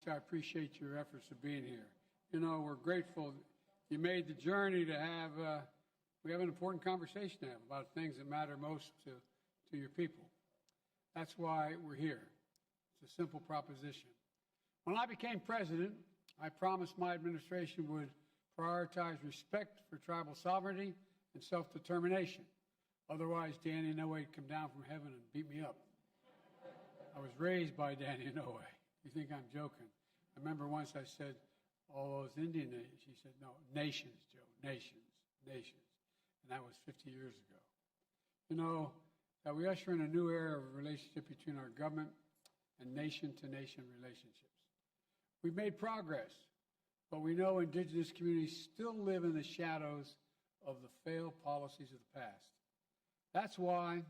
I appreciate your efforts of being here. You know, we're grateful you made the journey to have, we have an important conversation to have about things that matter most to your people. That's why we're here. It's a simple proposition. When I became president, I promised my administration would prioritize respect for tribal sovereignty and self-determination. Otherwise, Danny Inouye would come down from heaven and beat me up. I was raised by Danny Inouye. You think I'm joking? I remember once I said, all those Indian nations. She said, no, nations, Joe, nations, nations. And that was 50 years ago. You know, that we usher in a new era of relationship between our government and nation-to-nation relationships. We've made progress, but we know Indigenous communities still live in the shadows of the failed policies of the past. That's why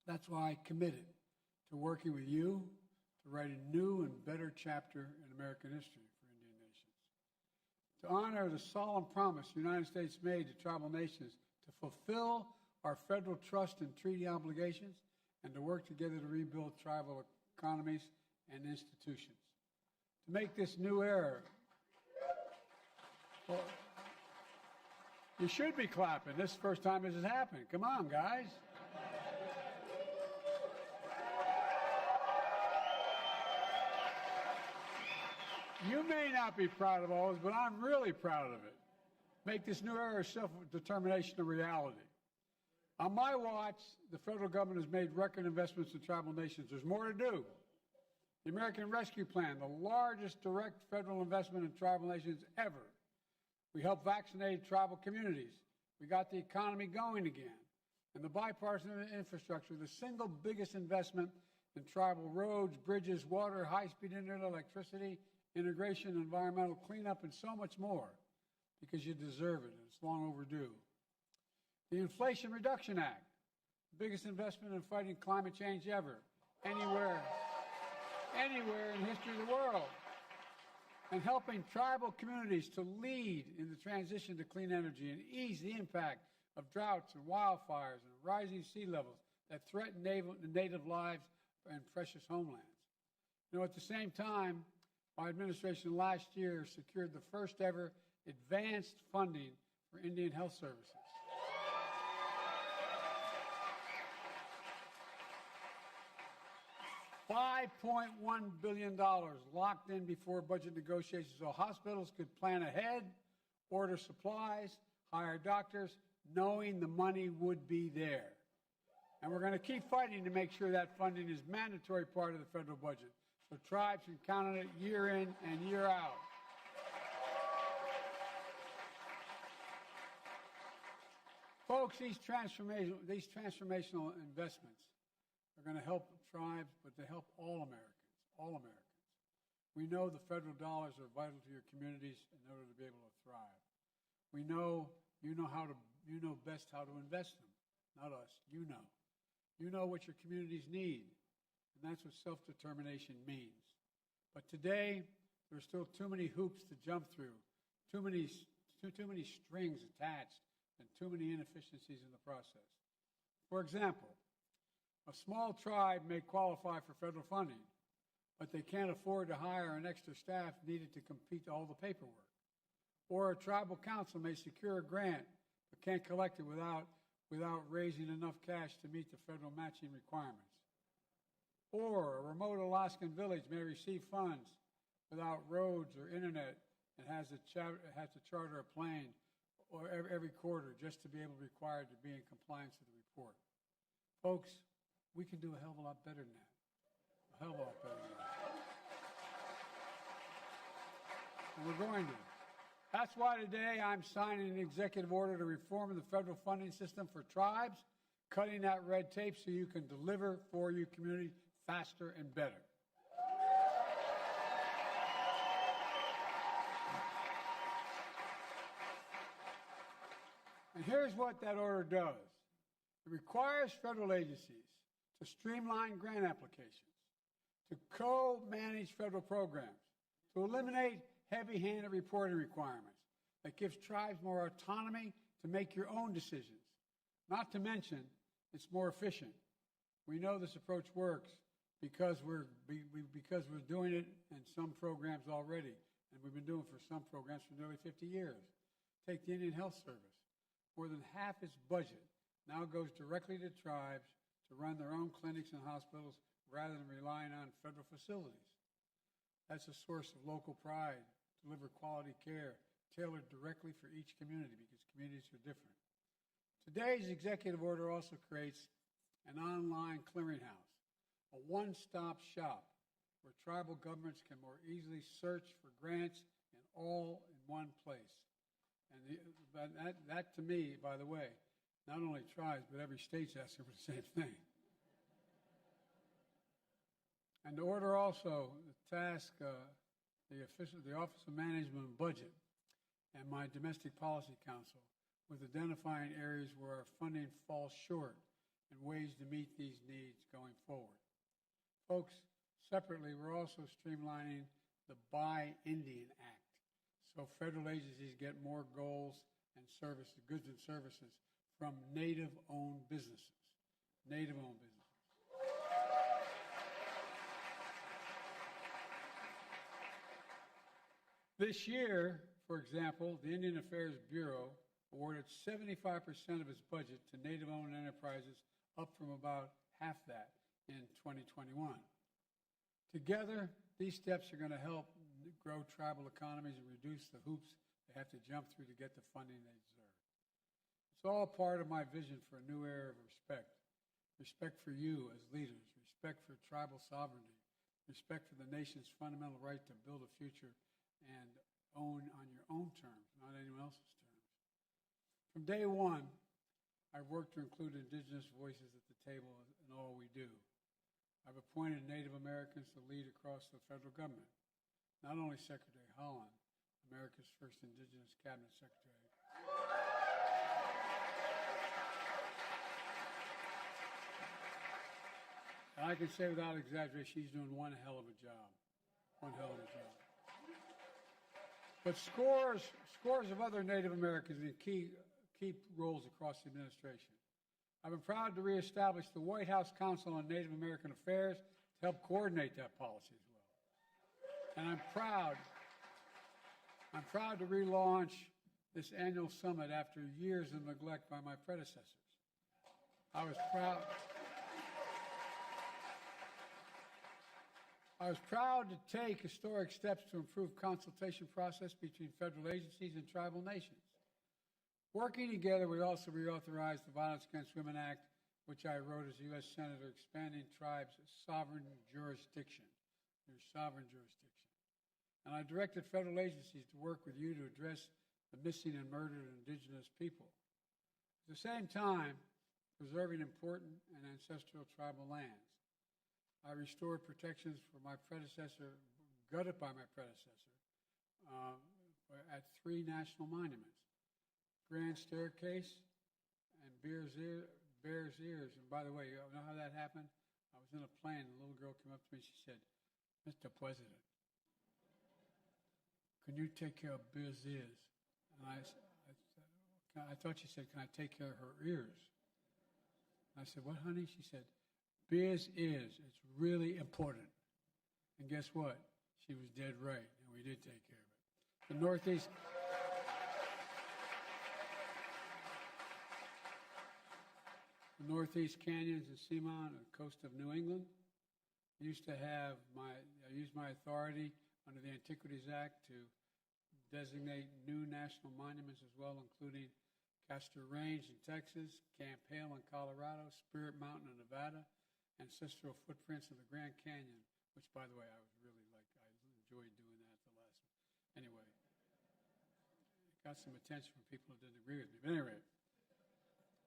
I committed to working with you to write a new and better chapter in American history for Indian nations. To honor the solemn promise the United States made to tribal nations to fulfill our federal trust and treaty obligations and to work together to rebuild tribal economies and institutions. To make this new era, well, you should be clapping. This is the first time this has happened. Come on, guys. You may not be proud of all this, but I'm really proud of it. Make this new era of self-determination a reality. On my watch, the federal government has made record investments in tribal nations. There's more to do. The American Rescue Plan, the largest direct federal investment in tribal nations ever. We helped vaccinate tribal communities. We got the economy going again. And the bipartisan infrastructure, the single biggest investment in tribal roads, bridges, water, high-speed internet, electricity, integration, environmental cleanup, and so much more, because you deserve it, and it's long overdue. The Inflation Reduction Act, the biggest investment in fighting climate change ever, anywhere in the history of the world, and helping tribal communities to lead in the transition to clean energy and ease the impact of droughts and wildfires and rising sea levels that threaten native lives and precious homelands. You know, at the same time, my administration last year secured the first ever advanced funding for Indian health services. $5.1 billion locked in before budget negotiations so hospitals could plan ahead, order supplies, hire doctors, knowing the money would be there. And we're going to keep fighting to make sure that funding is a mandatory part of the federal budget, so tribes can count on it year in and year out. Folks, these transformational investments are going to help tribes, but they help all Americans, all Americans. We know the federal dollars are vital to your communities in order to be able to thrive. We know you know best how to invest them, not us. You know. You know what your communities need, and that's what self-determination means. But today, there are still too many hoops to jump through, too many strings attached, and too many inefficiencies in the process. For example, a small tribe may qualify for federal funding, but they can't afford to hire an extra staff needed to complete all the paperwork. Or a tribal council may secure a grant, but can't collect it without raising enough cash to meet the federal matching requirements. Or a remote Alaskan village may receive funds without roads or internet and has to charter a plane or every quarter just to be required to be in compliance with the report. Folks, we can do a hell of a lot better than that. A hell of a lot better than that. And we're going to. That's why today I'm signing an executive order to reform the federal funding system for tribes, cutting that red tape so you can deliver for your community faster and better. And here's what that order does. It requires federal agencies to streamline grant applications, to co-manage federal programs, to eliminate heavy-handed reporting requirements that gives tribes more autonomy to make your own decisions. Not to mention, it's more efficient. We know this approach works because because we're doing it in some programs already, and we've been doing it for some programs for nearly 50 years. Take the Indian Health Service. More than half its budget now goes directly to tribes to run their own clinics and hospitals rather than relying on federal facilities. That's a source of local pride, deliver quality care tailored directly for each community because communities are different. Today's executive order also creates an online clearinghouse, a one-stop shop where tribal governments can more easily search for grants and all in one place. And that to me, by the way, not only tribes, but every state's asking for the same thing. And the order also tasked the Office of Management and Budget and my Domestic Policy Council with identifying areas where our funding falls short and ways to meet these needs going forward. Folks, separately, we're also streamlining the Buy Indian Act so federal agencies get more goals and services, goods and services from Native-owned businesses. Native-owned businesses. This year, for example, the Indian Affairs Bureau awarded 75% of its budget to Native-owned enterprises, up from about half that in 2021. Together, these steps are going to help grow tribal economies and reduce the hoops they have to jump through to get the funding they deserve. It's all part of my vision for a new era of respect. Respect for you as leaders, respect for tribal sovereignty, respect for the nation's fundamental right to build a future and own on your own terms, not anyone else's terms. From day one, I've worked to include Indigenous voices at the table in all we do. I've appointed Native Americans to lead across the federal government. Not only Secretary Holland, America's first Indigenous Cabinet Secretary, and I can say without exaggeration, she's doing one hell of a job. One hell of a job. But scores of other Native Americans in key roles across the administration. I've been proud to reestablish the White House Council on Native American Affairs to help coordinate that policy as well. And I'm proud to relaunch this annual summit after years of neglect by my predecessors. I was proud to take historic steps to improve consultation process between federal agencies and tribal nations. Working together, we also reauthorized the Violence Against Women Act, which I wrote as a U.S. Senator, expanding tribes' sovereign jurisdiction, their sovereign jurisdiction. And I directed federal agencies to work with you to address the missing and murdered Indigenous people. At the same time, preserving important and ancestral tribal lands. I restored protections for my predecessor, gutted by my predecessor, at 3 national monuments. Grand Staircase and Bears Ears. And by the way, you know how that happened? I was in a plane, and a little girl came up to me, she said, "Mr. President, can you take care of Bears Ears?" And I thought she said, "Can I take care of her ears?" And I said, "What, honey?" She said, "Bears Ears, it's really important." And guess what? She was dead right, and we did take care of it. The Northeast Canyons and Seamount on the coast of New England. I used my authority under the Antiquities Act to designate new national monuments as well, including Castor Range in Texas, Camp Hale in Colorado, Spirit Mountain in Nevada, ancestral footprints of the Grand Canyon, which, by the way, I enjoyed doing that the last one. Anyway, it got some attention from people who didn't agree with me. But anyway,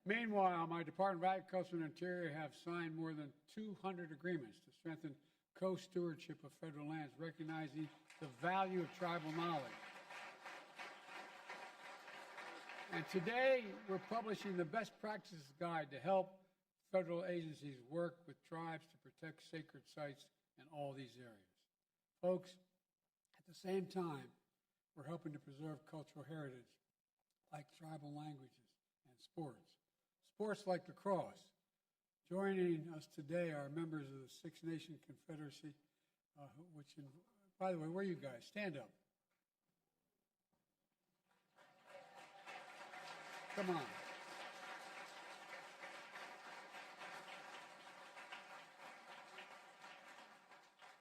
meanwhile, my Department of Agriculture and Interior have signed more than 200 agreements to strengthen co-stewardship of federal lands, recognizing the value of tribal knowledge. And today, we're publishing the Best Practices Guide to help federal agencies work with tribes to protect sacred sites in all these areas. Folks, at the same time, we're helping to preserve cultural heritage like tribal languages and sports. Sports like lacrosse, Joining us today are members of the Six Nation Confederacy, by the way, where are you guys? Stand up. Come on.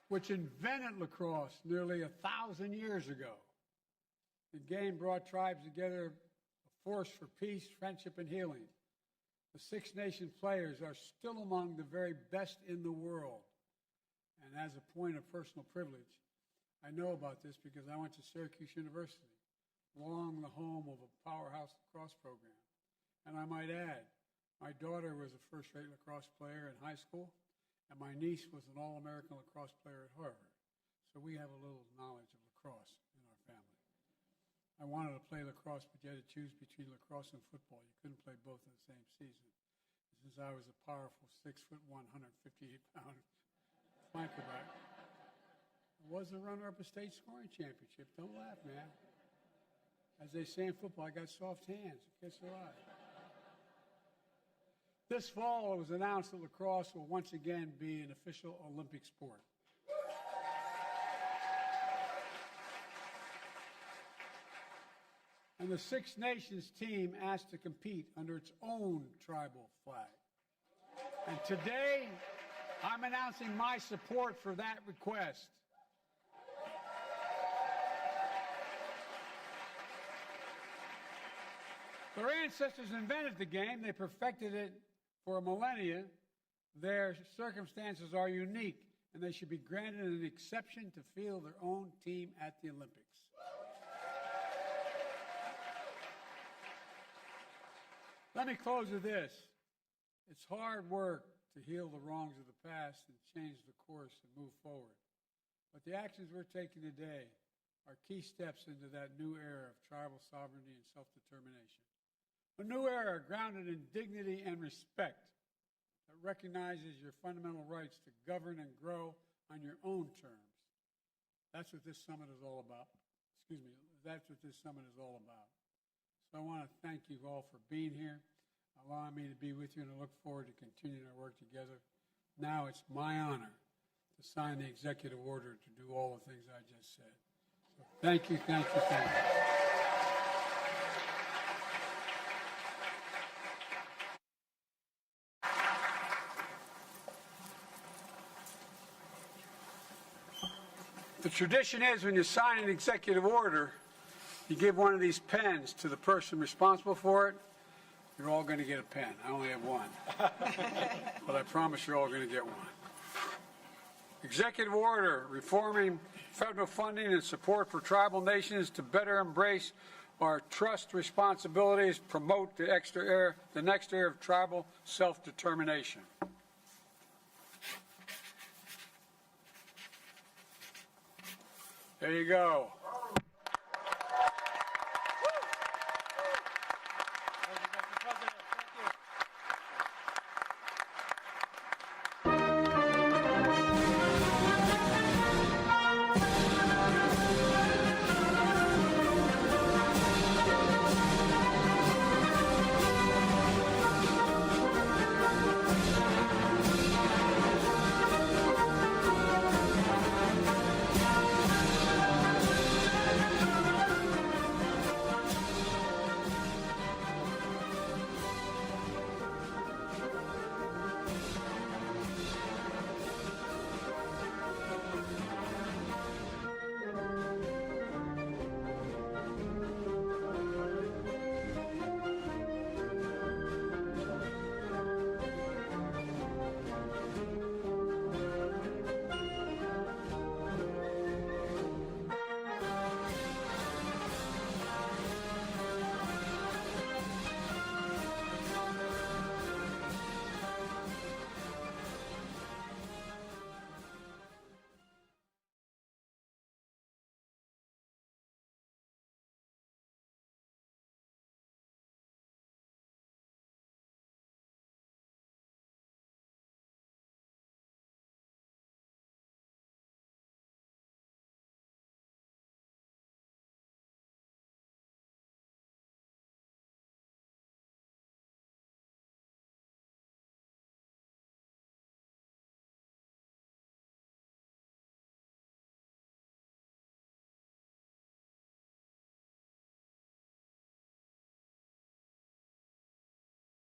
Which invented lacrosse nearly 1,000 years ago. The game brought tribes together, a force for peace, friendship, and healing. The Six Nation players are still among the very best in the world. And as a point of personal privilege, I know about this because I went to Syracuse University, long the home of a powerhouse lacrosse program. And I might add, my daughter was a first-rate lacrosse player in high school, and my niece was an All-American lacrosse player at Harvard. So we have a little knowledge of lacrosse in our family. I wanted to play lacrosse, but you had to choose between lacrosse and football. You couldn't play both in the same season. Since I was a powerful 6'1", 158-pound flanker back, I was a runner-up a state scoring championship. Don't laugh, man. As they say in football, I got soft hands. Guess what? This fall, it was announced that lacrosse will once again be an official Olympic sport. And the Six Nations team asked to compete under its own tribal flag. And today, I'm announcing my support for that request. Their ancestors invented the game. They perfected it for a millennia. Their circumstances are unique, and they should be granted an exception to field their own team at the Olympics. Let me close with this. It's hard work to heal the wrongs of the past and change the course and move forward. But the actions we're taking today are key steps into that new era of tribal sovereignty and self-determination. A new era grounded in dignity and respect that recognizes your fundamental rights to govern and grow on your own terms. That's what this summit is all about. That's what this summit is all about. So I want to thank you all for being here, allowing me to be with you, and I look forward to continuing our work together. Now it's my honor to sign the executive order to do all the things I just said. So thank you, thank you, thank you. The tradition is when you sign an executive order, you give one of these pens to the person responsible for it. You're all going to get a pen. I only have one. But I promise you're all going to get one. Executive order reforming federal funding and support for tribal nations to better embrace our trust responsibilities, promote the next era of tribal self-determination. There you go.